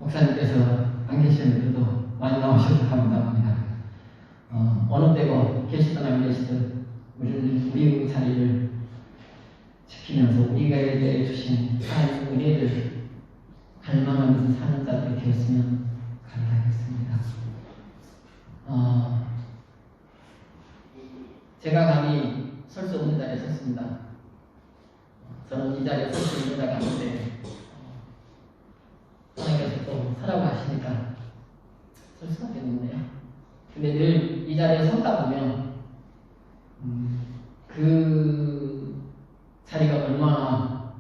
목사님께서 안 계시는데도 많이 나오셔서 감사합니다. 어느 때고 계시든 안 계시든 우리 자리를 지키면서 우리가 주신 하나님의 은혜를 갈망하면서 사는 자들이 되었으면 감사하겠습니다. 제가 감히 설 수 없는 자리에 섰습니다. 저는 이 자리에 설 수 있는 자가 아닌데 하나님께서 또 서라고 하시니까 설 수밖에 없네요. 근데 늘 이 자리에 섰다 보면 그 자리가 얼마나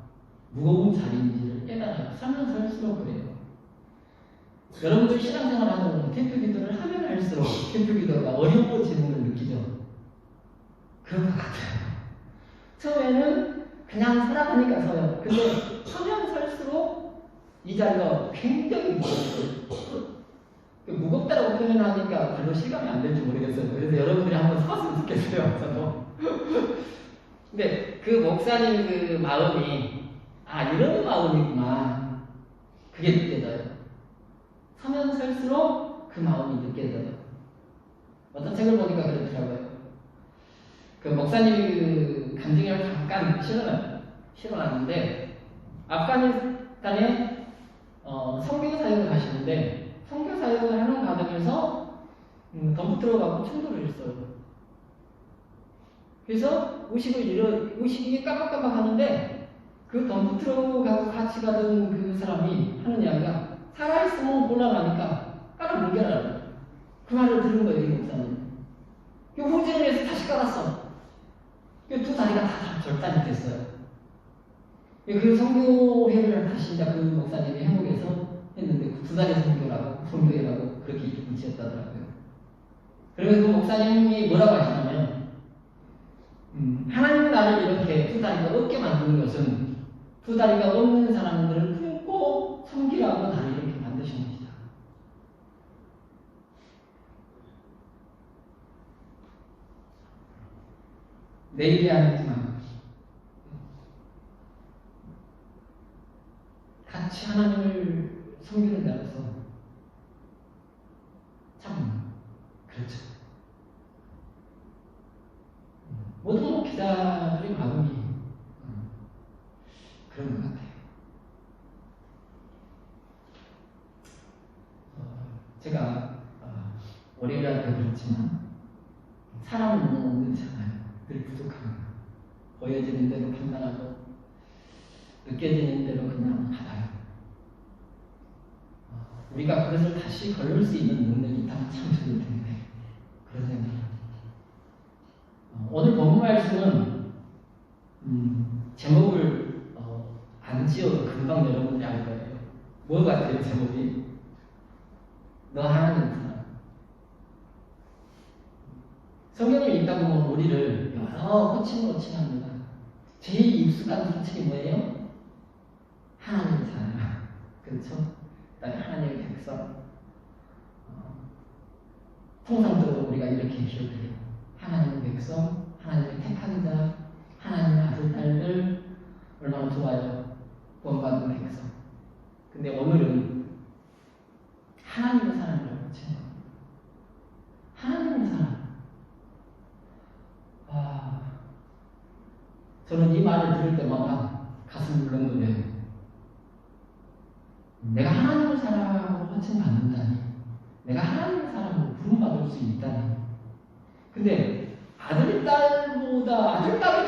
무거운 자리인지를 깨달아요. 살면 살수록 그래요. 여러분들 신앙생활 하다 보면 대표 기도를 하면 할수록 대표 기도가 어려워지는 걸 느끼죠. 그런 것 같아요. 처음에는 그냥 살아가니까 서요. 근데 서면 설수록 이 자리가 굉장히 무거워요. 무겁다라고 표현하니까 별로 실감이 안 될지 모르겠어요. 그래서 여러분들이 한번 서봤으면 좋겠어요. 저도. 근데 그 목사님 그 마음이 이런 마음이구나. 그게 느껴져요. 서면 설수록 그 마음이 느껴져요. 어떤 책을 보니까 그렇더라고요. 그 목사님이 그 간증을 잠깐 실어놨는데 아프가니스탄에 선교 사역을 하시는데 선교 사역을 하는 과정에서 덤프트럭하고 충돌을 했어요. 그래서 의식이 깜빡깜빡 하는데 그 덤프트럭하고 같이 가던 그 사람이 하는 이야기가 살아있으면 곤란하니까 깔아뭉개라고. 그 말을 들은 거예요, 이 목사님. 그 후진에서 다시 깔았어. 두 다리가 다 절단이 됐어요. 그 선교회를 다시 이제 그 목사님이 한국에서 했는데 두 다리 선교회라고 그렇게 이름을 지었다더라고요. 그러면 그 목사님이 뭐라고 하시냐면 하나님 나를 이렇게 두 다리가 없게 만드는 것은 두 다리가 없는 사람들을 품고 섬기라고 나를 이렇게 만드신 것이다. 내일이 아니지만 같이 하나님을 섬기는 자로서 참 그렇죠. 모든 목회자들의 마음이 그런 것 같아요. 제가 월요일날도 그렇지만 사람은 너무 없는잖아요. 늘 부족합니다. 보여지는 대로 판단하고 느껴지는 대로 그냥 받아요. 우리가 그것을 다시 걸을 수 있는 능력이 있다면 참 좋을 텐데 그런 생각이 오늘 본문 말씀은 제목을 안 지어도 금방 여러분들이 알 거예요. 뭐 같아요 제목이? 너 하나님 사람. 성경을 읽다 보면 우리를 여러 호칭으로 칭합니다. 제일 익숙한 호칭이 뭐예요? 하나님 사람. 그렇죠? 그다음에 하나님의 백성. 통상적으로 우리가 이렇게 기억해요. 하나님의 백성, 하나님의 택한 자, 하나님의 아들, 딸들 얼마나 좋아요. 본받은 백성. 근데 오늘은 하나님의 사람이라고 칭해요. 하나님의 사람. 저는 이 말을 들을 때마다 가슴이 울렁거려요. 내가 하나님의 사람으로 호칭받는다니, 내가 하나님의 사람으로 부름받을 수 있다니. 근데 아들, 딸이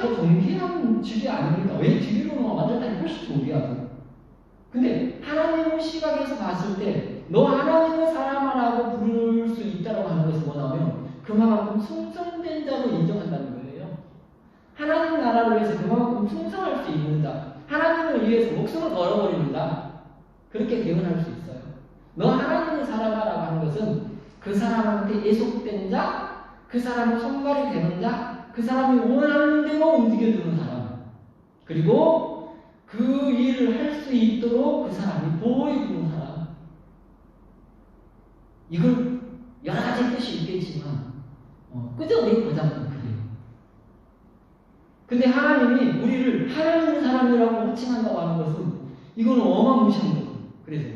더 존귀한 직이 아닙니까? 왜 직위로는 아들, 딸이 훨씬 존귀하고. 근데 하나님의 시각에서 봤을 때 너 하나님의 사람이라고 부를 수 있다고 하는 것은 뭐냐면 그만큼 충성된 자로 인정한다는 거예요. 하나님 나라를 위해서 그만큼 충성할 수 있는 자, 하나님을 위해서 목숨을 걸어버리는 자, 그렇게 대응할 수 있어요. 너 하나님의 사람이라고 하는 것은 그 사람한테 예속된 자, 그 사람의 손발이 되는 자, 그 사람이 원하는 대로 움직여주는 사람, 그리고 그 일을 할 수 있도록 그 사람이 보호해주는 사람. 이걸 여러 가지 뜻이 있겠지만 끄적내보자면 그래요. 근데 하나님이 우리를 하나님의 사람이라고 호칭한다고 하는 것은 이거는 어마무시한 거예요. 그래서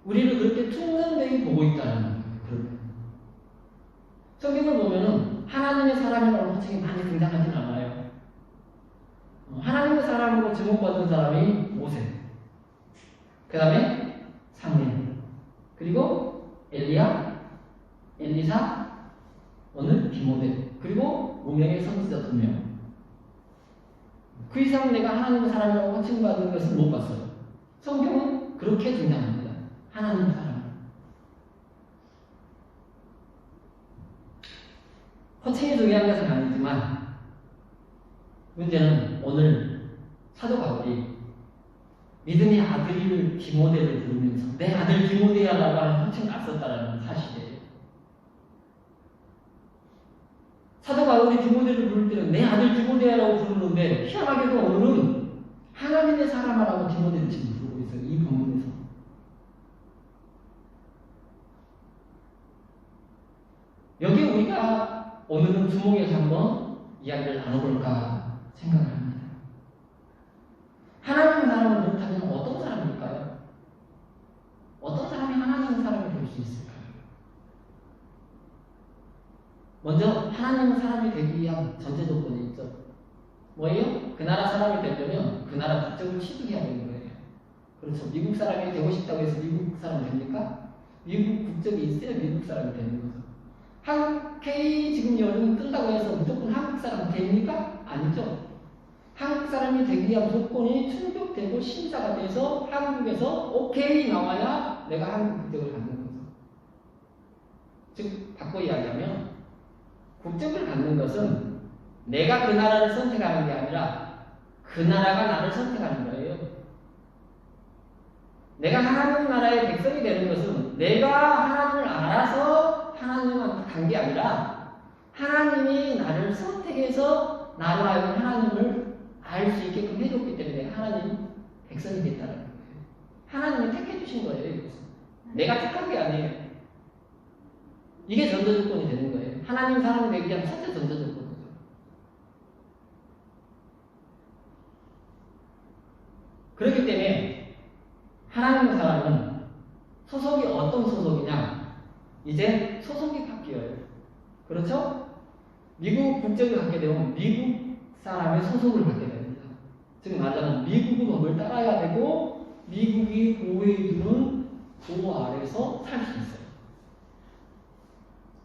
우리를 그렇게 충성되게 보고 있다는 거예요. 성경을 보면은 하나님의 사람이라는 호칭이 많이 등장하진 않아요. 하나님의 사람으로 지목받은 사람이 모세, 그 다음에 사무엘, 그리고 엘리야, 엘리사, 오늘 디모데, 그리고 무명의 선지자 2명. 그 이상 내가 하나님의 사람이라고 호칭받은 것은 못 봤어요. 성경은 그렇게 등장합니다. 하나님의 사람. 호칭이 중요한 것은 아니지만 문제는 오늘 사도 바울이 믿음의 아들 디모데를 부르면서 내 아들 디모데야라고 하는 호칭을 안 썼다는 사실이에요. 사도 바울이 디모데를 부를 때는 내 아들 디모데야라고 부르는데 희한하게도 오늘은 하나님의 사람이라고 디모데를 지금 부르고 있어요. 이 본문에서. 여기 우리가 오늘은 주목해서 한번 이야기를 나눠볼까 생각을 합니다. 하나님의 사람을 그렇다면 어떤 사람일까요? 어떤 사람이 하나님의 사람이 될 수 있을까요? 먼저 하나님의 사람이 되기 위한 전제 조건이 있죠. 뭐예요? 그 나라 사람이 되려면 그 나라 국적을 취득해야 되는 거예요. 그렇죠. 미국 사람이 되고 싶다고 해서 미국 사람이 됩니까? 미국 국적이 있어야 미국 사람이 되는 거죠. 한국 K 지금 여름 뜬다고 해서 무조건 한국 사람이 됩니까? 아니죠. 한국 사람이 되기 위한 조건이 충족되고 심사가 돼서 한국에서 오케이 나와야 내가 한국 국적을 갖는 거죠. 즉 바꿔 이야기하면 국적을 갖는 것은 내가 그 나라를 선택하는 게 아니라 그 나라가 나를 선택하는 거예요. 내가 하나님 나라의 백성이 되는 것은 내가 하나님을 알아서 하나님한테 간 게 아니라 하나님이 나를 선택해서 나로 하여금 하나님을 알 수 있게끔 해줬기 때문에 하나님 백성이 됐다는 거예요. 하나님이 택해 주신 거예요. 이것은. 내가 택한 게 아니에요. 이게 전제 조건이 되는 거예요. 하나님 사람이 되기 위한 첫째 전제 조건이죠. 그렇기 때문에 하나님 사람은 소속이 어떤 소속이냐? 이제 소속이 바뀌어요. 그렇죠? 미국 국적을 갖게 되면 미국 사람의 소속을 갖게 됩니다. 즉 말하자면 미국의 법을 따라야 되고 미국이 보호해주는 보호 아래서 살 수 있어요.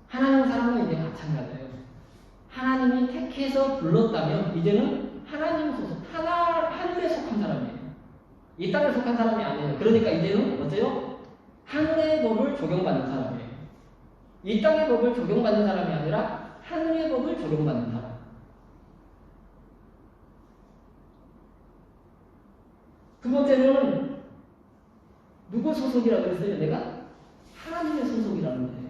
하나님 사람은 이제 마찬가지예요. 하나님이 택해서 불렀다면 이제는 하나님 소속, 하늘에 속한 사람이에요. 이 땅에 속한 사람이 아니에요. 그러니까 이제는 어째요? 하늘의 법을 적용받는 사람이에요. 이 땅의 법을 적용받는 사람이 아니라 하늘의 법을 적용받는 사람. 두 번째는 누구 소속이라고 그랬어요? 내가 하나님의 소속이라는 거예요.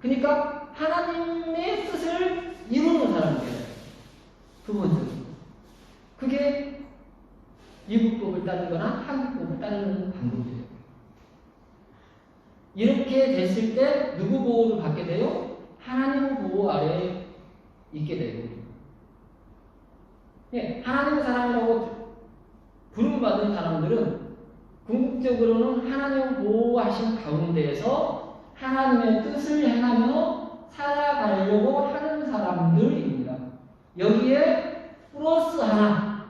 그러니까 하나님의 뜻을 이루는 사람이에요. 두 번째로. 그게 미국법을 따르거나 한국법을 따르는 방법이에요. 이렇게 됐을 때 누구 보호를 받게 돼요? 하나님 보호 아래에 있게 되고. 네, 하나님의 사람이라고 부름받은 사람들은 궁극적으로는 하나님 보호하신 가운데에서 하나님의 뜻을 행하며 살아가려고 하는 사람들입니다. 여기에 플러스 하나,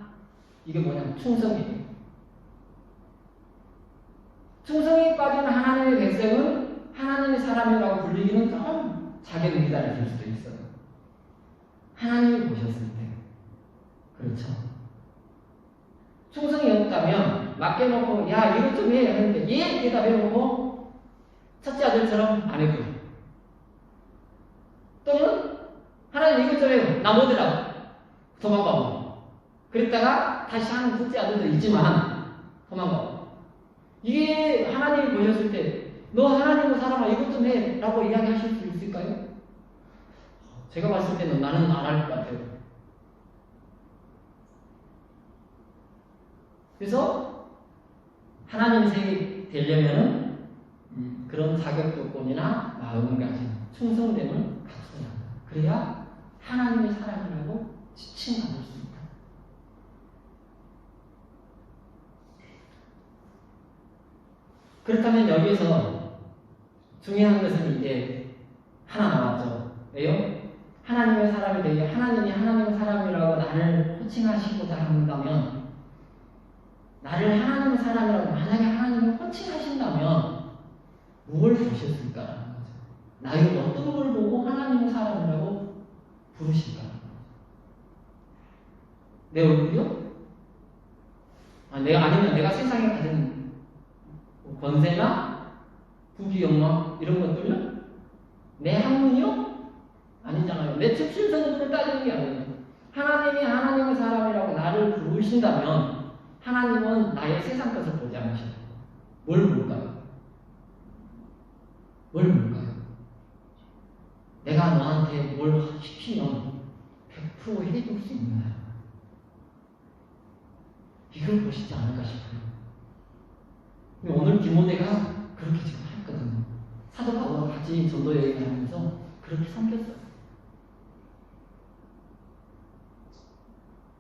이게 뭐냐면 충성이에요. 충성이 빠진 하나님의 백성은 하나님의 사람이라고 불리기는 좀 자격 미달이 될 수도 있어요. 하나님이 보셨을 때. 그렇죠. 충성이 없다면 맡겨놓고 야 이것 좀 해 하는데 예 대답해놓고 첫째 아들처럼 안 했고 또는 하나님 이것 좀 해요 나 못해라 도망가고 그랬다가 다시 하는 둘째 아들도 있지만 도망가고 이게 하나님이 보셨을 때 너 하나님의 사람아 이것 좀 해 라고 이야기하실 수 있을까요? 제가 봤을 때는 나는 안 할 것 같아요. 그래서 하나님의 색이 되려면은 그런 자격 조건이나 마음가짐, 충성됨을 갖춰야 한다. 그래야 하나님의 사람이라고 지칭받을 수 있다. 그렇다면 여기에서 중요한 것은 이제 하나 나왔죠. 왜요? 하나님의 사람이 되게 하나님이 하나님의 사람이라고 나를 호칭하시고자 한다면, 나를 하나님의 사람이라고 만약에 하나님을 호칭하신다면 뭘 보셨을까라는 거죠. 나의 어떤 걸 보고 하나님의 사람이라고 부르실까라는 거죠. 내 얼굴이요? 아니면 내가 세상에 가진 권세나 부귀 영광 이런 것들요? 내 학문이요? 아니잖아요. 내 특실 성분을 따지는 게 아니에요. 하나님이 하나님의 사람이라고 나를 부르신다면 하나님은 나의 세상 것을 보지 않으셔요. 뭘 볼까요? 뭘 볼까요? 내가 너한테 뭘 시키면 100% 해줄 수 있는 사람. 이걸 보시지 않을까 싶어요. 오늘 디모데가 그렇게 지금 했거든요. 사도 바울과 같이 전도 여행을 하면서 그렇게 섬겼어요.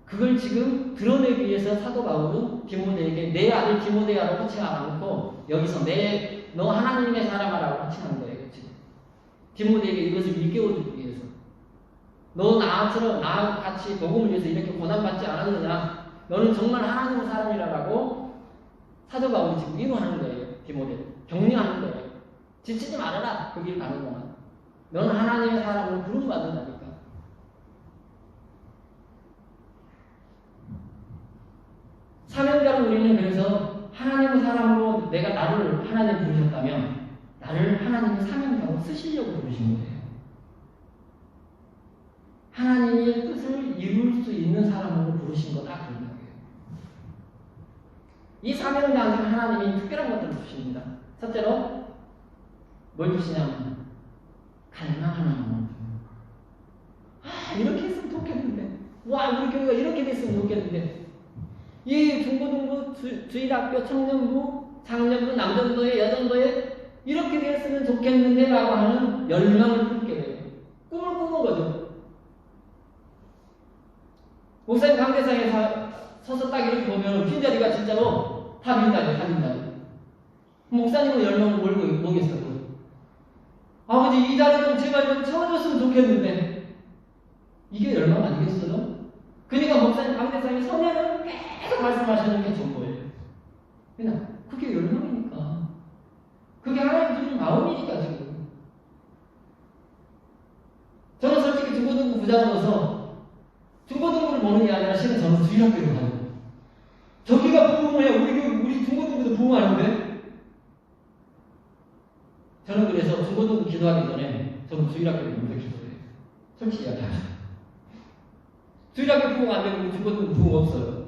그걸 지금 드러내기 위해서 사도 바울은 디모데에게 내 아들 디모데야라고 호칭하지 않고 여기서 너 하나님의 사람아라고 호칭한 거예요. 지금 디모데에게 이것을 일깨워주기 위해서. 너 나처럼 나하고 같이 복음을 위해서 이렇게 고난받지 않았느냐? 너는 정말 하나님의 사람이라고 사도 바울이 지금 위로하는 거예요. 디모데 격려하는 거예요. 지치지 말아라. 그 길 가는 동안 너는 하나님의 사람으로 부름받는다니까. 사명자로 우리는 그래서 하나님의 사람으로 내가 나를 하나님 부르셨다면 나를 하나님의 사명자로 쓰시려고 부르신 거예요. 하나님의 뜻을 이룰 수 있는 사람으로 부르신 거다. 그런 거예요. 이 사명자한테 하나님이 특별한 것들을 주십니다. 첫째로 뭘 주시냐면 갈망하는 마음을 줍니다. 이렇게 했으면 좋겠는데, 우리 교회가 이렇게 됐으면 좋겠는데, 이 중고등부, 주일학교, 청년부, 장년부, 남전도회, 여전도회 이렇게 됐으면 좋겠는데 라고 하는 열망을 품게 돼요. 꿈을 꾸는 거죠. 목사님 강대상에 서서 딱 이렇게 보면 빈자리가 진짜로 다 빈자리, 다 빈자리. 목사님은 열망을 뭐겠어요? 아버지 이 자리 좀 제발 좀 채워줬으면 좋겠는데, 이게 열망 아니겠어요? 그러니까 목사님 강대상에 서면은 계속 말씀하시는 게 전부예요. 그냥 그게 열망이니까. 그게 하나님 주신 마음이니까 지금. 저는 솔직히 중고등부 부장으로서 중고등부를 보는 게 아니라 실은 저는 주일학교를 가요. 저기가 부흥해요. 우리 중고등부도 부흥하는데. 저는 그래서 중고등부 기도하기 전에 저는 주일학교를 먼저 기도해요. 솔직히 이야기합니다. 주일학교 부흥 안 되고 중고등부 부흥 없어요.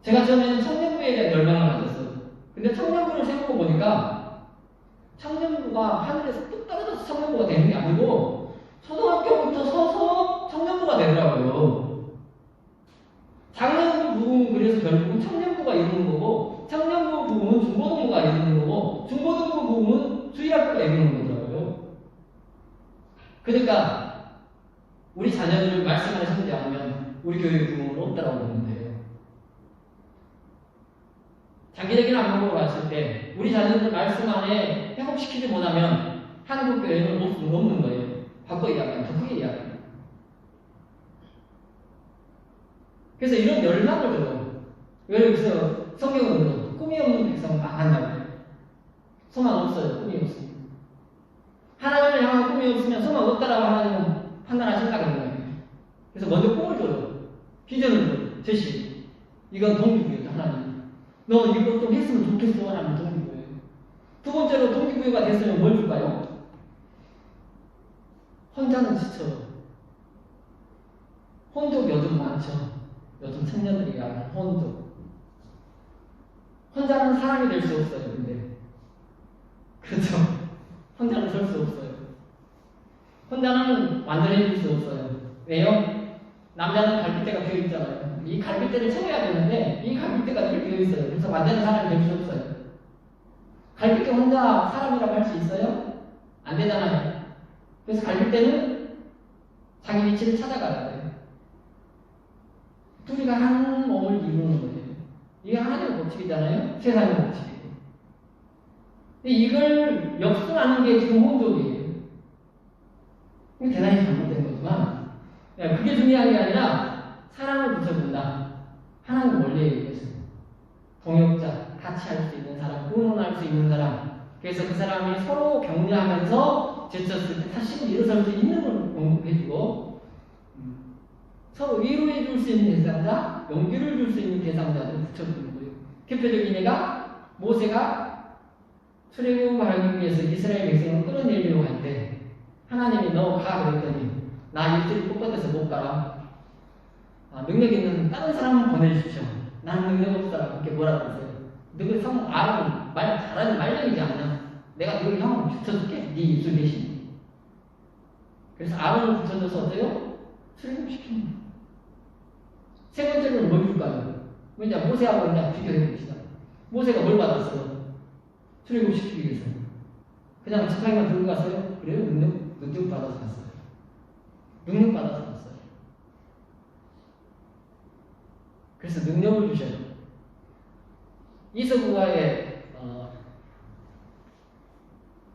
제가 처음에는 청년부에 대한 열망을 가졌어요. 근데 청년부를 세우고 보니까 청년부가 하늘에서 뚝 떨어져서 청년부가 되는 게 아니고 초등학교부터 서서 청년부가 되더라고요. 장년부 부흥은 그래서 결국은 청년부가 이루는 거고, 청년부 부흥은 중고등부가 이루는 거고, 중고등부 부흥은 주일학교가 이루는 거더라고요. 그러니까 우리 자녀들을 말씀 안에 섬지 않으면 우리 교회의 부흥은 없다라고 보는데요. 장기적인 안목으로 봤을 때 우리 자녀들 말씀 안에 회복시키지 못하면 한국 교회는 없는 거예요. 바꿔 이야기하면 더 크게 이야기합니다. 그래서 이런 열망을 줘요. 그래서 성경은 꿈이 없는 백성은 망한다고 해요. 소망 없어요. 꿈이 없습니다. 하나님을 향한 꿈이 없으면 소망 없다라고 하나님은 판단하신다는 거예요. 그래서 먼저 꿈을 줘요. 비전을 줘요. 제시. 이건 동기부여다. 하나님. 너 이거 좀 했으면 좋겠어. 하는 동기부여예요. 두 번째로 동기부여가 됐으면 뭘 줄까요? 혼자는 지쳐요. 혼족 요즘 많죠. 요즘 청년들이 하는 혼족. 혼자는 사람이 될 수 없어요. 근데 그렇죠. 혼자는 설 수 없어요. 혼자는 완전해질 수 없어요. 왜요? 남자는 갈빗대가 되어 있잖아요. 이 갈빗대를 채워야 되는데 이 갈빗대가 늘 되어 있어요. 그래서 완전한 사람이 될 수 없어요. 갈빗대 혼자 사람이라고 할 수 있어요? 안 되잖아요. 그래서 갈빗대는 자기 위치를 찾아가야 돼요. 둘이가 한 몸을 이루는 거예요. 이게 하나님의 법칙이잖아요. 세상의 법칙이고. 근데 이걸 역순하는 게 지금 혼족이에요. 이게 대단히 잘못된 거지만 그게 중요한 게 아니라 사랑을 붙여준다. 하나님 원리에 의해서 동역자, 같이 할 수 있는 사람, 의논할 수 있는 사람. 그래서 그 사람이 서로 격려하면서 지쳤을 때 다시 일어설 수 있는 걸 공급해주고 서로 위로해 줄 수 있는 대상자, 용기를 줄 수 있는 대상자들을 붙여주는 거예요. 대표적인 예가 모세가 출애굽하기 위해서 이스라엘 백성을 끌어내려고 할 때 하나님이 너 가 그랬더니 나 일주일 꼭 못 가라. 능력 있는 다른 사람을 보내주십시오. 나는 능력 없어라. 그렇게 뭐라 그러세요? 너그 성 아론 말 잘하는 말령이지 않냐? 내가 너희 형을 붙여줄게. 네 입술 대신. 그래서 아론을 붙여줘서 어때요? 출애굽시키는 거예요. 세 번째로는 뭘 줄까요? 이제 모세하고 이제 비교해 봅시다. 모세가 뭘 받았어요? 출애굽시키기 위해서. 그냥 지팡이만 들고 갔어요? 그래요? 능력 받아서 갔어요. 능력 받아서 갔어요. 그래서 능력을 주셔요. 이서구와의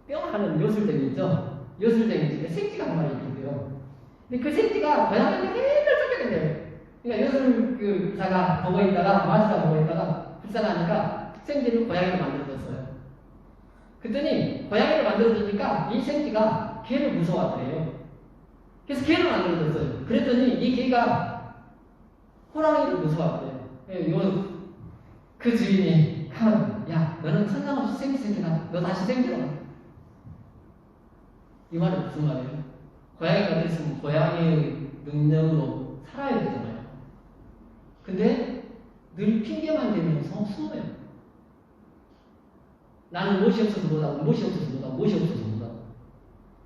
뿅하는 요술쟁이 있죠? 요술쟁이 중에 새끼가 한 마리 있는데요. 근데 그 새끼가 고양이한테 맨날 쫓겨낸대요. 그러니까 요술 그 사가 보고 있다가 마스가 보고 있다가 불쌍하니까 생쥐를 고양이로 만들어줬어요. 그랬더니 고양이를 만들어주니까 이 새끼가 개를 무서워하더래요. 그래서 개를 만들어줬어요. 그랬더니 이 개가 호랑이를 무서워하더래요. 그 주인이 가만, 야 너는 상관없이 생기나 너 다시 생기라. 이 말은 무슨 말이에요? 고양이가 됐으면 고양이의 능력으로 살아야 되잖아요. 근데 늘 핑계만 대면서 숨어요. 나는 무엇이 없어서 못하고 무엇이 없어서 못하고 무엇이 없어서 못하고.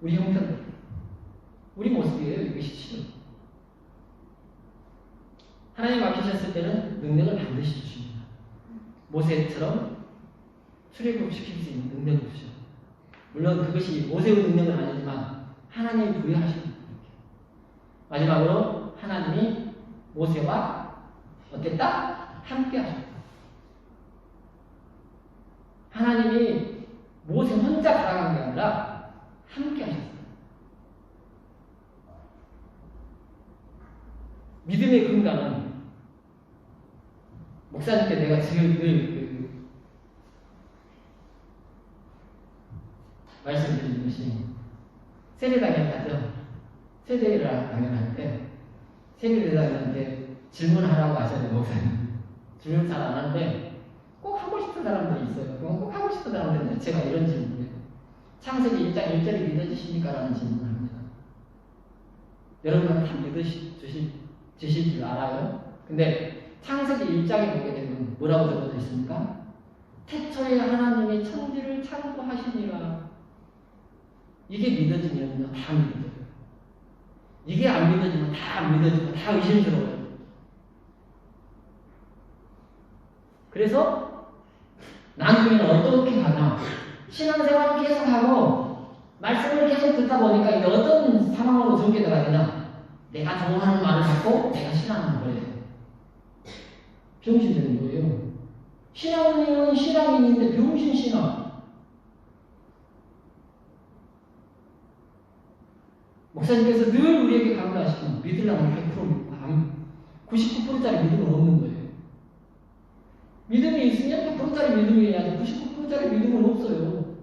우리 형편들, 우리 모습이에요. 이것이 실은. 하나님 맡기셨을 때는 능력을 반드시 주십니다. 모세처럼 출애굽시킬 수 있는 능력을 주셔. 물론 그것이 모세의 능력은 아니지만 하나님이 부여하신 거예요. 마지막으로 하나님이 모세와 어땠다? 함께 하셨다. 하나님이 모세 혼자 살아간 게 아니라 함께 하셨어요. 믿음의 근간은 목사님께 내가 늘 말씀드리는 것이 세례당연하죠. 세례당연할 때 세례당연한테 질문하라고 하잖아요. 목사님 질문 잘 안 하는데 꼭 하고 싶은 사람들이 있어요. 그건 꼭 하고 싶은 사람들은 제가 이런 질문이에요. 창세기 1장 1절이 믿어지십니까? 라는 질문을 합니다. 여러분은 다 주실 줄 알아요? 근데 창세기 1장에 보게 되면 뭐라고 적어져 있습니까? 태초에 하나님이 천지를 창조하시니라. 이게 믿어지면 다 믿어져요. 이게 안 믿어지면 다 안 믿어지고 다 의심스러워요. 그래서 나중에는 어떻게 가나 신앙생활을 계속하고 말씀을 계속 듣다 보니까 이게 어떤 상황으로 전개가 되나 내가 좋아하는 말을 갖고 내가 신앙을 버려야 돼요. 병신되는 거예요. 신앙인은 신앙인인데 병신신앙. 목사님께서 늘 우리에게 강조하시면 믿으려면 100% 믿고 99%짜리 믿음은 없는 거예요. 믿음이 있으면 100%짜리 믿음이 해야지 99%짜리 믿음은 없어요.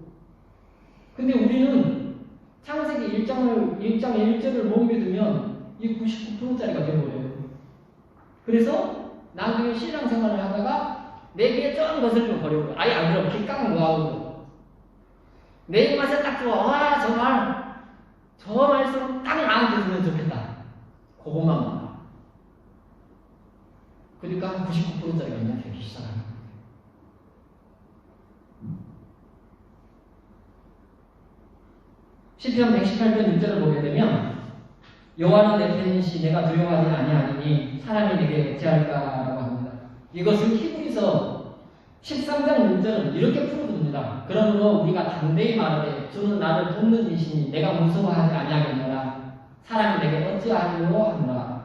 근데 우리는 창세기 1장의 1절을 못 믿으면 이 99%짜리가 되어버려요. 그래서 나중에 신앙생활을 하다가 내게 좀 것을 좀 버리고 아예 안 그러면 기깡 뭐하고 내 입맛에 딱 좋아. 와 정말 저 말씀 딱 나한테 들으면 좋겠다. 그것만 봐. 그러니까 99%짜리가 이제 되기 시작하는 거예요. 시편 118편 6절을 보게 되면 여호와는 내 편이시 내가 두려워하지 아니하리니 사람이 내게 어찌할까라고 합니다. 이것을 히브리서 13장 6절은 이렇게 풀어줍니다. 그러므로 우리가 담대히 말하되 주는 나를 돕는 이시니 내가 무서워하지 아니하겠노라. 사람이 내게 어찌하리요 하노라.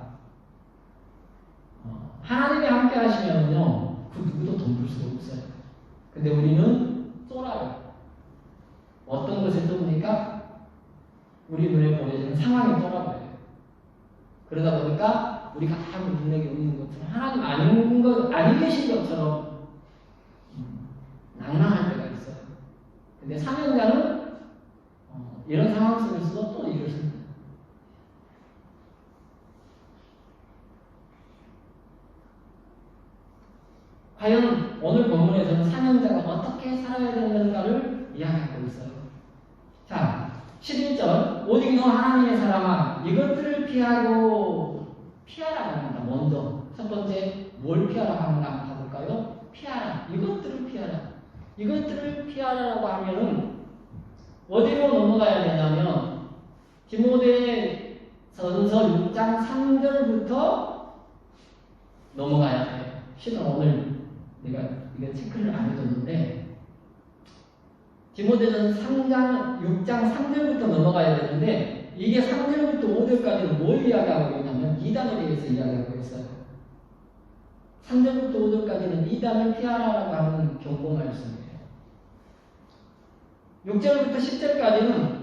하나님이 함께 하시면요 그 누구도 돈 벌 수가 없어요. 근데 우리는 쫄아요. 어떤 것을 쫓으니까 우리 눈에 보여지는 상황에 쫄아버려요. 그러다 보니까 우리가 아무 능력이 없는 것처럼 하나님 아니 계신 것처럼 낭랑할 때가 있어요. 근데 사명자는 이런 상황 속에서도 또 이루어집니다. 과연 오늘 본문에서는 사명자가 어떻게 살아야 되는가를 이야기하고 있어요. 자, 11절 오직 너 하나님의 사람아 이것들을 피하라고 합니다. 먼저 첫 번째 뭘 피하라고 하는가 한번 봐볼까요? 피하라. 이것들을 피하라. 이것들을 피하라고 하면은 어디로 넘어가야 되냐면 디모데전서 6장 3절부터 넘어가야 돼요. 실은 오늘 내가 이거 체크를 안 해뒀는데 디모데전서 6장 3절부터 넘어가야 되는데 이게 3절부터 5절까지는 뭘 이야기하고 있냐면 이단에 대해서 이야기하고 있어요. 3절부터 5절까지는 이단을 피하라고 하는 경고 말씀이에요. 6절부터 10절까지는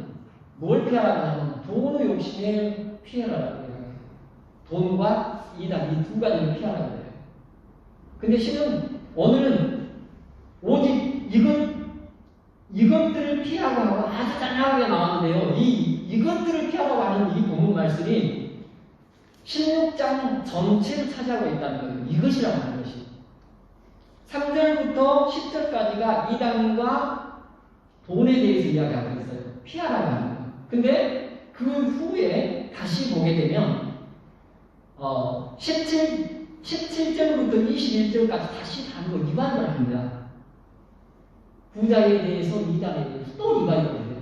뭘 피하라고 하냐면 돈의 욕심에 피해라라고 이야기해요. 돈과 이단 이 두 가지를 피하라고 해요. 근데 실은 오늘은 오직 이것들을 피하고 하고 아주 짤막하게 나왔는데요. 이것들을 피하라고 하는 이 본문 말씀이 16장 전체를 차지하고 있다는 거예요. 이것이라고 하는 것이. 3절부터 10절까지가 이단과 돈에 대해서 이야기하고 있어요. 피하라고 하는 거예요. 근데 그 후에 다시 보게 되면 17절부터 21절까지 다시 다른 거 리바이벌 합니다. 부자에 대해서 이단에 대해서 또 리바이벌을 해요.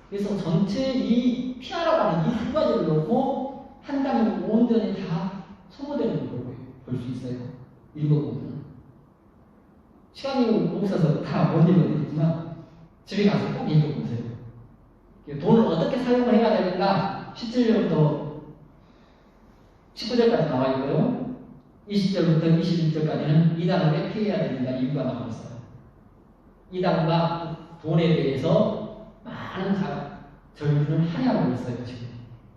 그래서 전체 이 피하라고 하는 이 두 가지를 놓고 한다면 온전히 다 소모되는 걸 볼 수 있어요. 읽어보면. 시간이 없어서 다 못 읽어드리지만 집에 가서 꼭 읽어보세요. 돈을 어떻게 사용을 해야 되는가 17절부터 19절까지 나와 있고요. 20절부터 21절까지는 이단을 왜 피해야 되는가 이유가 나와 있어요. 이단과 돈에 대해서 많은 절규를 할애하고 있어요. 지금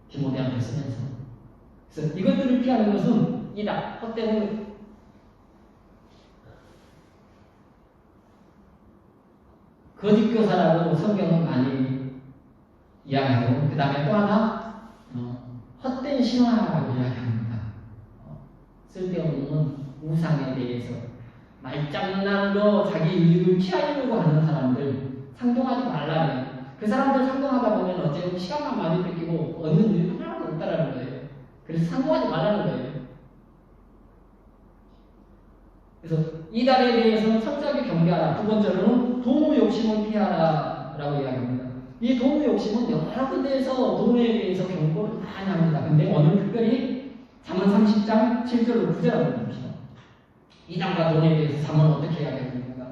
디모데한테 쓰면서. 그래서 이것들을 피하는 것은 이단, 헛되는 거짓 교사라고 성경은 많이 이야기하고 그 다음에 또 하나 헛된 신화라고 이야기합니다. 쓸데없는 우상에 대해서 말장난으로 자기 이익을 취하려고 하는 사람들 상동하지 말라요. 그 사람들 상동하다 보면 어쨌든 시간만 많이 뺏기고 얻는 일이 하나도 없다라는 거예요. 그래서 상동하지 말라는 거예요. 그래서 이단에 대해서 철저하게 경계하라. 두 번째로는 돈의 욕심을 피하라라고 이야기합니다. 이 돈의 욕심은 여러 군데에서 돈에 대해서 경고를 많이 합니다. 근데 오늘 특별히 잠언 30장 7절로 9절을 봅시다. 이단과 돈에 대해서 잠언 어떻게 이야기합니까?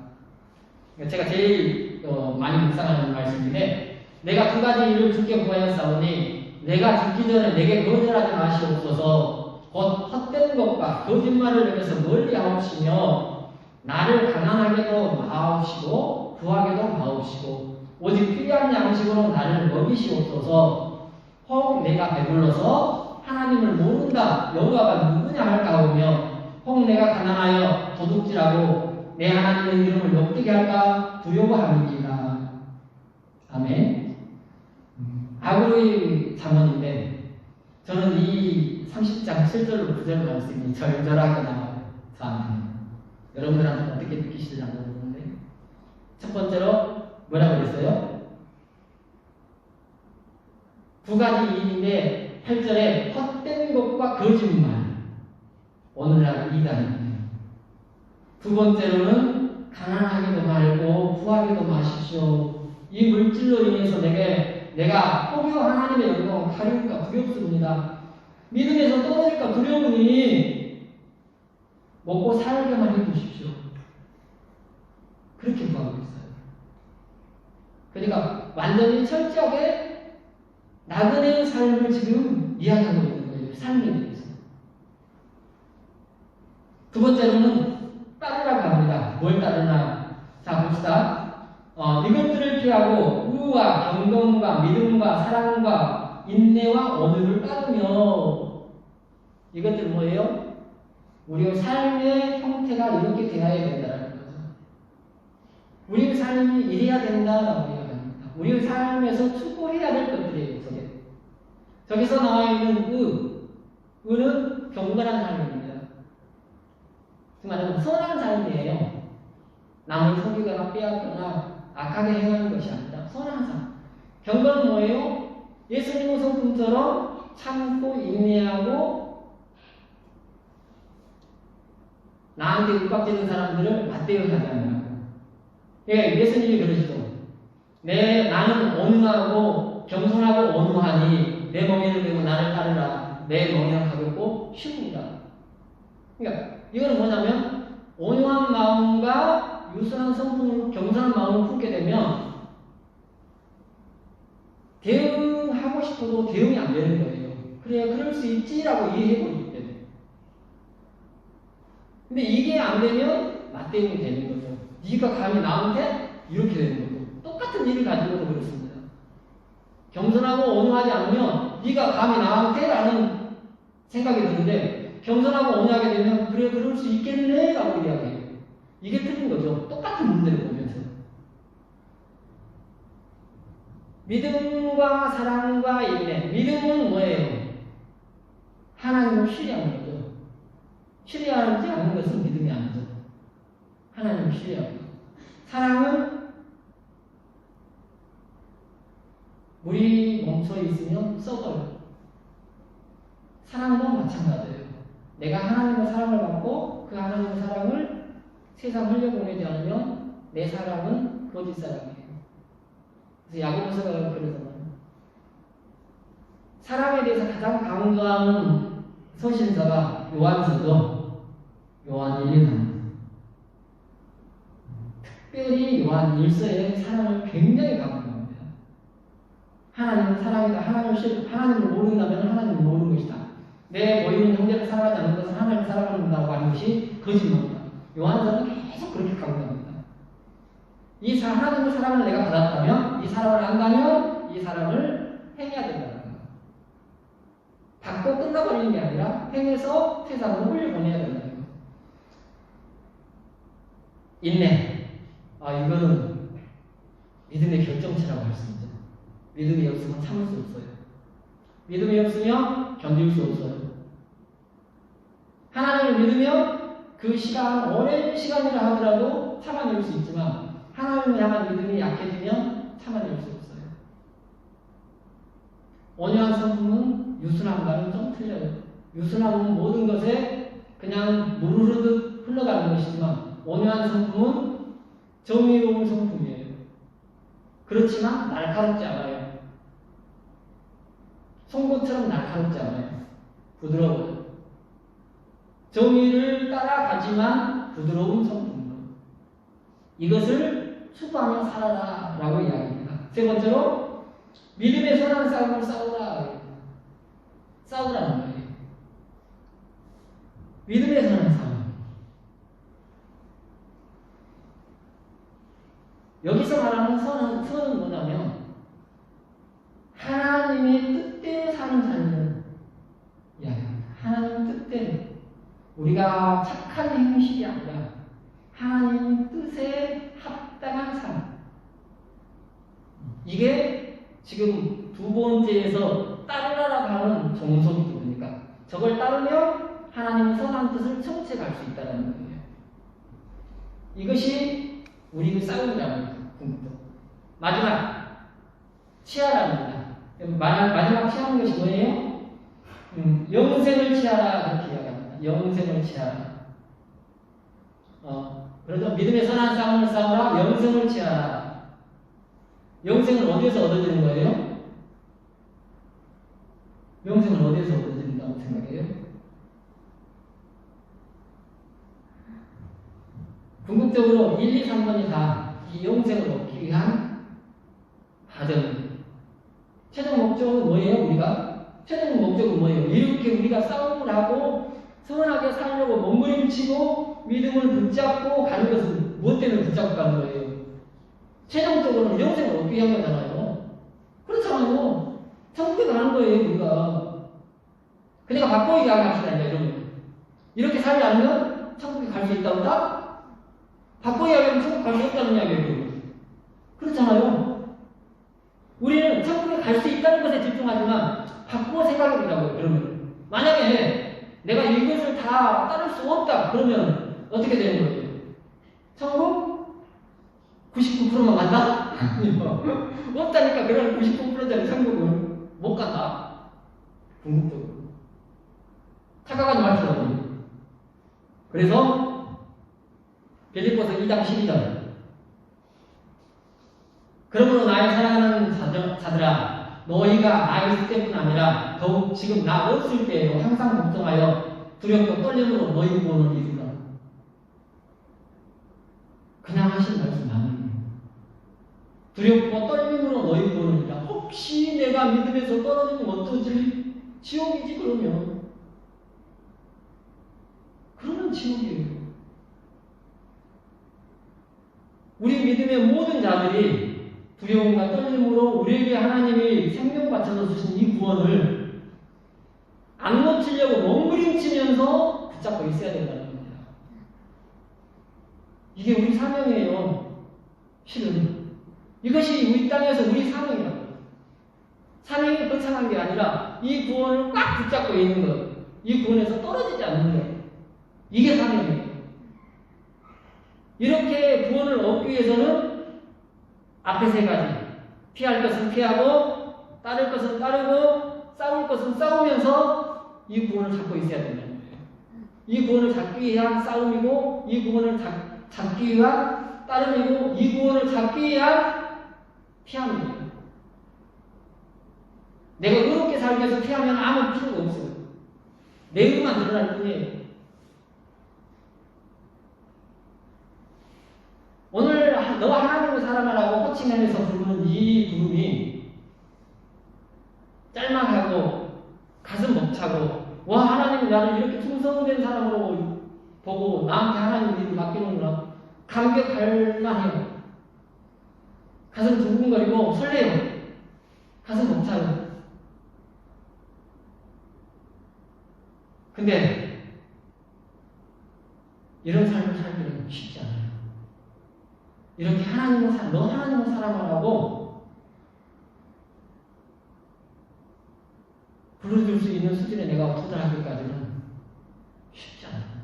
제가 제일 많이 묵상하는 말씀인데 내가 두 가지 일을 주께 구하였사오니 내가 죽기 전에 내게 거절하지 마시옵소서. 곧 헛된 것과 거짓말을 내면서 멀리 하옵시며 나를 가난하게도 마옵시고 부하게도 마옵시고 오직 필요한 양식으로 나를 먹이시옵소서. 혹 내가 배불러서 하나님을 모른다 여호와가 누구냐 할까오며 혹 내가 가난하여 도둑질하고 내 하나님의 이름을 욕되게 할까 두려워함이니라. 아멘. 아구의 잠언인데 저는 이 30장 7절로 9절 말씀이 절절하게 나와요. 저한테는. 여러분들한테는 어떻게 느끼실지 모르겠는데 첫 번째로 뭐라고 그랬어요? 두 가지 일인데 8절에 헛된 것과 거짓말 오늘날 이단이에요. 두 번째로는 가난하게도 말고 부하게도 마십시오. 이 물질로 인해서 내가 혹여 하나님의 영광을 가려울까 두렵습니다. 믿음에서 떨어질까 두려우니 먹고 살게만 해주십시오. 그렇게 구하고 있어요. 그러니까 완전히 철저하게 나그네의 삶을 지금 이야기하고 있는 거예요. 삶에 대해서. 두 번째로는 따르라고 뭘 따르나? 자, 봅시다. 이것들을 피하고 의와 경건과 믿음과 사랑과 인내와 언어를 따르며 이것들 뭐예요? 우리의 삶의 형태가 이렇게 되어야 된다는 거죠. 우리의 삶이 이래야 된다라고 이야기합니다. 우리의 삶에서 추구해야 될 것들이에요. 저기서 나와 있는 의는 경건한 삶입니다. 그 말은 선한 삶이에요. 남을 속이거나 빼앗거나 악하게 행하는 것이 아니라 선한 삶. 경건은 뭐예요? 예수님의 성품처럼 참고 인내하고 나한테 윽박지는 사람들을 맞대응하지 않는다고. 예, 예수님이 그러시죠. 나는 온유하고 겸손하고 온유하니 내 멍에를 메고 나를 따르라. 내 멍에는 가볍고 쉬웁니다. 그러니까 이거는 뭐냐면 온유한 마음과 유순한 성품을 겸손한 마음을 품게 되면 대응하고 싶어도 대응이 안 되는 거예요. 그래, 그럴 수 있지라고 이해해버리기 때문에. 근데 이게 안 되면 맞대응이 되는 거죠. 네가 감히 나한테 이렇게 되는 거죠. 똑같은 일을 가지고도 그렇습니다. 겸손하고 온유하지 않으면 네가 감히 나한테 라는 생각이 드는데 겸손하고 온유하게 되면 그래, 그럴 수 있겠네 라고 이야기해요. 이게 틀린 거죠. 똑같은 문제를 보면서. 믿음과 사랑과 인내. 믿음은 뭐예요? 하나님을 신뢰하는 거죠. 신뢰하지 않는 것은 믿음이 아니죠. 하나님을 신뢰하고. 사랑은 물이 멈춰 있으면 썩어요. 사랑도 마찬가지예요. 내가 하나님의 사랑을 받고 그 하나님의 사랑을 세상 흘려보내지 않으면 내 사랑은 거짓 사랑이에요. 그래서 야고보서가 그러잖아요. 사랑에 대해서 가장 강조하는 서신서가 요한서죠. 요한 1, 2, 3. 특별히 요한 1서에 사랑을 굉장히 강조합니다. 하나님은 사랑이다. 하나님을 모른다면 하나님을 모르는 것이다. 내 보이는 형제를 사랑하지 않는 것은 하나님을 사랑한다고 하는 것이 거짓말이다. 요한서는 계속 그렇게 강조합니다. 하나님의 사랑을 내가 받았다면, 이 사랑을 안다면 이 사랑을 행해야 된다는 거예요. 받고 끝나버리는 게 아니라 행해서 세상으로 흘려보내야 된다는 거예요. 인내. 이거는 믿음의 결정체라고 할 수 있죠. 믿음이 없으면 참을 수 없어요. 믿음이 없으면 견딜 수 없어요. 하나님을 믿으면 그 시간, 오랜 시간이라 하더라도 참아낼 수 있지만 하나님을 향한 믿음이 약해지면 참아낼 수 없어요. 온유한 성품은 유순함과는 좀 틀려요. 유순함은 모든 것에 그냥 물 흐르듯 흘러가는 것이지만 온유한 성품은 정의로운 성품이에요. 그렇지만 날카롭지 않아요. 송곳처럼 날카롭지 않아요. 부드러워요. 정의를 따라가지만 부드러운 성품으로. 이것을 추구하며 살아라 라고 이야기합니다. 세 번째로 믿음의 선한 싸움을 싸우라. 싸우라는 거예요. 믿음의 선한 싸움. 여기서 말하는 선은 뭐냐면 하나님의 뜻대로 사는 삶을 이야기합니다. 하나님의 뜻대로. 우리가 착한 행실이 아니라 하나님 뜻에 합당한 삶. 이게 지금 두 번째에서 따르라라고 하는 종속이 부르니까 저걸 따르면 하나님의 선한 뜻을 성취할 수 있다는 거예요. 이것이 우리의 싸움이라는 궁극적. 마지막 치하랍니다. 마지막 취하는 것이 뭐예요? 영생을 취하라 그렇게 이야기합니다. 영생을 취하라. 그래서 믿음의 선한 싸움을 싸우라. 영생을 취하라. 영생을 어디에서 얻어지는 거예요? 영생을 어디에서 얻어진다고 생각해요? 궁극적으로 1, 2, 3번이 다 이 영생을 얻기 위한 과정입니다. 최종 목적은 뭐예요? 최종 목적은 뭐예요? 이렇게 우리가 싸움을 하고 선하게 살려고 몸부림치고 믿음을 붙잡고 가는 것은 무엇 때문에 붙잡고 가는 거예요? 최종적으로는 영생을 얻기 위한 거잖아요. 그렇잖아요. 천국에 가는 거예요, 우리가. 그러니까 바꿔 이야기합시다, 이제 여러분. 이렇게 살지 않으면 천국에 갈 수 있다, 없다? 바꿔 이야기하면 천국 갈 수 없다는 이야기예요. 그렇잖아요. 우리는 천국에 갈 수 있다는 것에 집중하지만 바꾸어 생각해 보자고요, 그러면. 만약에 내가 이것을 다 따를 수 없다, 그러면 어떻게 되는 거예요? 천국? 99%만 간다? 없다니까 그런 99%짜리 천국은 못 간다. 궁극적으로. 착각하지 마시라고요. 그래서 빌립보서 2장 12절. 그러므로 나의 사랑하는 자들아, 너희가 나의 있을 때뿐 아니라 더욱 지금 나 없을 때에도 항상 걱정하여 두렵고 떨림으로 너희 구원을 이루라. 그냥 하신 말씀 아니에요. 두렵고 떨림으로 너희 구원을 이루라. 혹시 내가 믿음에서 떨어지면 어떠지? 지옥이지 그러면. 그러면 지옥이에요. 우리 믿음의 모든 자들이 두려움과 떨림으로 우리에게 하나님이 생명 바쳐서 주신 이 구원을 안 놓치려고 몸부림치면서 붙잡고 있어야 된다는 겁니다. 이게 우리 사명이에요. 실은. 이것이 우리 땅에서 우리 사명이라고. 사명이 거창한 게 아니라 이 구원을 꽉 붙잡고 있는 것. 이 구원에서 떨어지지 않는 것. 이게 사명이에요. 이렇게 구원을 얻기 위해서는 앞에 세 가지. 피할 것은 피하고, 따를 것은 따르고, 싸울 것은 싸우면서 이 구원을 잡고 있어야 된다는 거예요. 이 구원을 잡기 위한 싸움이고, 이 구원을 잡기 위한 따름이고, 이 구원을 잡기 위한 피함이에요. 내가 의롭게 살기 위해서 피하면 아무 필요가 없어요. 내 의만 드러날 뿐이에요. 오늘 너 하나님을 사랑하라고 호칭하면서 부르는 이 부름이 짤막하고 가슴 벅차고 와 하나님이 나를 이렇게 충성된 사람으로 보고 나한테 하나님 일을 맡기는구나 감격할 만해요. 가슴 둥근거리고 설레요. 가슴 벅차요. 근데 이런 삶을 살기는 쉽지 않아요. 이렇게 너 하나님을 사랑하라고 불러줄 수 있는 수준에 내가 도달하기까지는 쉽지 않아요.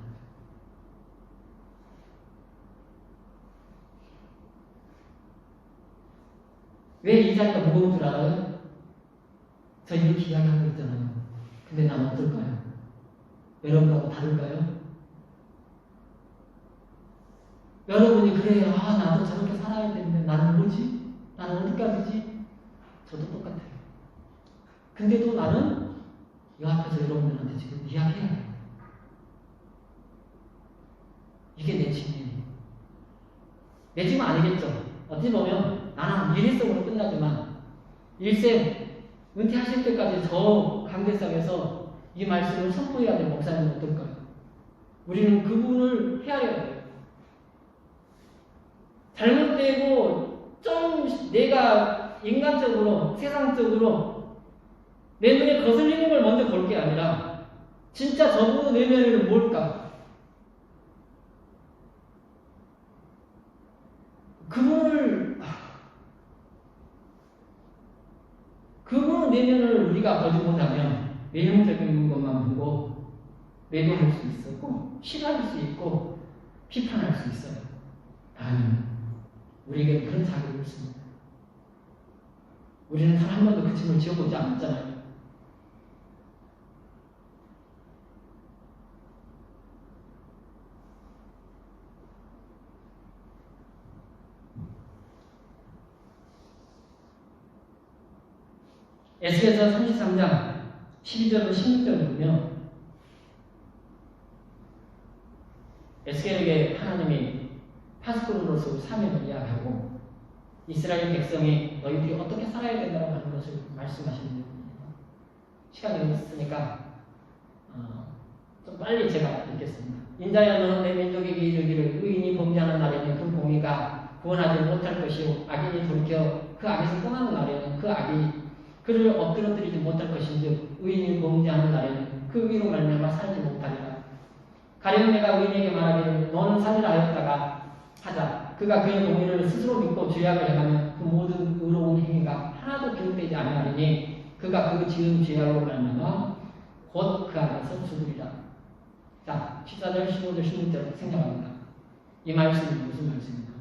왜 이 자리가 무거운 줄 알아요? 저 이렇게 이야기하고 있잖아요. 근데 난 어떨까요? 여러분하고 다를까요? 여러분이 그래요. 나도 저렇게 살아야 되는데 나는 뭐지? 나는 어디까지지? 저도 똑같아요. 근데도 나는 이 앞에서 여러분들한테 지금 이야기해야 해요. 이게 내 짐이에요. 내 짐은 아니겠죠. 어찌 보면 나는 일회성으로 끝나지만 일생 은퇴하실 때까지 저 강대상에서 이 말씀을 선포해야 될 목사님은 어떨까요? 우리는 그분을 헤아려야 돼요. 잘못되고 좀 내가 인간적으로 세상적으로 내 눈에 거슬리는 걸 먼저 볼 게 아니라 진짜 저분의 내면에는 뭘까? 그분의 내면을 우리가 보지 못하면 외형적인 것만 보고 매도할 수 있었고 싫어할 수 있고 비판할 수 있어요. 아니요. 우리에게 그런 자격이 없습니다. 우리는 단 한 번도 그 짐을 지어보지 않았잖아요. 에스겔서 33장 12절로 16절을 보면 에스겔에게 하나님이 파수꾼으로서 사명을 이야기하고 이스라엘 백성이 너희들이 어떻게 살아야 된다고 하는 것을 말씀하시는 부분입니다. 시간이 없으니까 좀 빨리 제가 읽겠습니다. 인자여 너는 내 민족에게 이르기를 의인이 범죄하는 날에는 그 공의가 구원하지 못할 것이요 악인이 돌이켜 그 악에서 떠나는 날에는 그 악이 그를 엎드러뜨리지 못할 것인즉 의인이 범죄하는 날에는 그 의로 말미암아 살지 못하리라. 가령 내가 의인에게 말하기를 너는 살리라 하였다가 하자. 그가 그의 동의를 스스로 믿고 죄악을 행하면 그 모든 의로운 행위가 하나도 기록되지 아니하리니 그가 그 지은 죄악으로 말미암아 곧 그 안에서 죽으리라. 자, 14절, 15절, 16절 생각합니다. 이 말씀은 무슨 말씀입니까?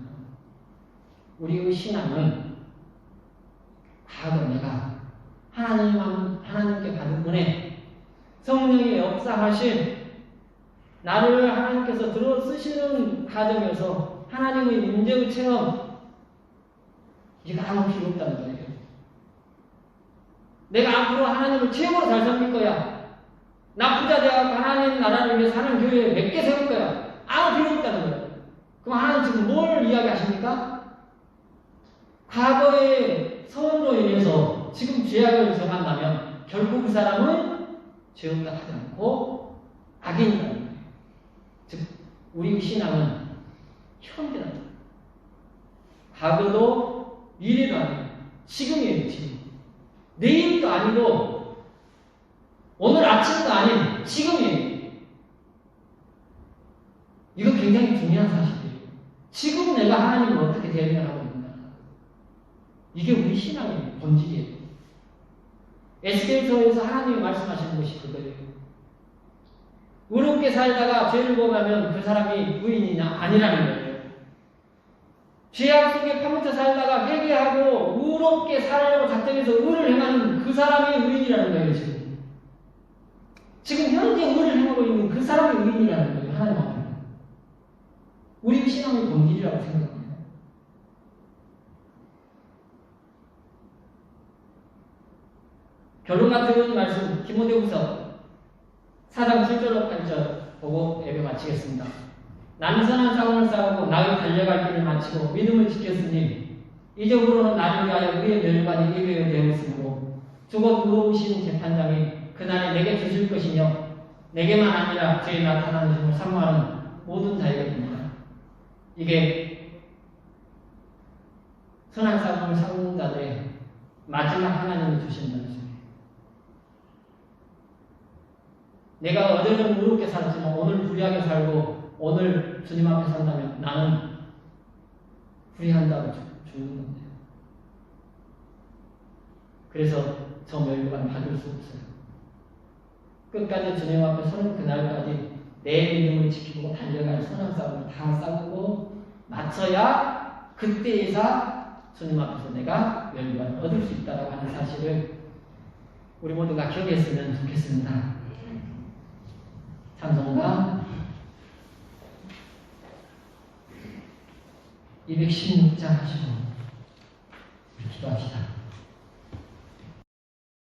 우리의 신앙은 과거 내가 하나님께 받은 은혜, 성령의 역사하신 나를 하나님께서 들어 쓰시는 과정에서 하나님의 임재의 체험, 이게 아무 필요 없다는 거예요. 내가 앞으로 하나님을 최고로 잘 섬길 거야. 나 부자 되어서 하나님 나라를 위해서 하는 교회 몇 개 세울 거야. 아무 필요 없다는 거예요. 그럼 하나님 지금 뭘 이야기하십니까? 과거의 선으로 인해서 지금 죄악을 정한다면 결국 그 사람은 죄업도 하지 않고 악인이라는 거예요. 즉 우리 신앙은 현재라는 거예요. 과거도 미래도 아니에요. 지금이에요. 지금. 내일도 아니고 오늘 아침도 아닌 지금이에요. 이거 굉장히 중요한 사실이에요. 지금 내가 하나님을 어떻게 대면하고 있는가. 이게 우리 신앙의 본질이에요. 에스겔서에서 하나님이 말씀하시는 것이 그거예요. 의롭게 살다가 죄를 범하면 그 사람이 의인이냐? 아니라는 거예요. 죄악 속에 파묻혀 살다가 회개하고 의롭게 살려고 작정해서 의를 행하는 그 사람이 의인이라는 거예요. 지금 현재 의를 행하고 있는 그 사람이 의인이라는 거예요. 하나님 앞에. 우리 신앙의 본질이라고 생각합니다. 결론 같은 말씀 디모데후서 4장 7절로 8절 보고 예배 마치겠습니다. 나는 선한 싸움을 싸우고 나의 달려갈 길을 마치고 믿음을 지켰으니 이적으로는 나를 위하여 의의 멸관이 예배가 되었으므로 죽어 의로우신 재판장이 그날에 내게 주실 것이며 내게만 아니라 죄에 나타나는 힘을 사모하는 모든 자에게 됩니다. 이게 선한 싸움을 싸우는 자들의 마지막 하나님이 주신 말씀이에요. 내가 어제는 의롭게 살았지만 오늘 불의하게 살고 오늘 주님 앞에 산다면 나는 불의한다고 죽는 건데요. 그래서 저 멸관 받을 수 없어요. 끝까지 주님 앞에 서는 그날까지 내 믿음을 지키고 달려갈 선한 싸움을 다 싸우고 마쳐야 그때에서 주님 앞에서 내가 멸관을 얻을 수 있다고 하는 사실을 우리 모두가 기억했으면 좋겠습니다. 찬송가 216장 하시고 기도합시다.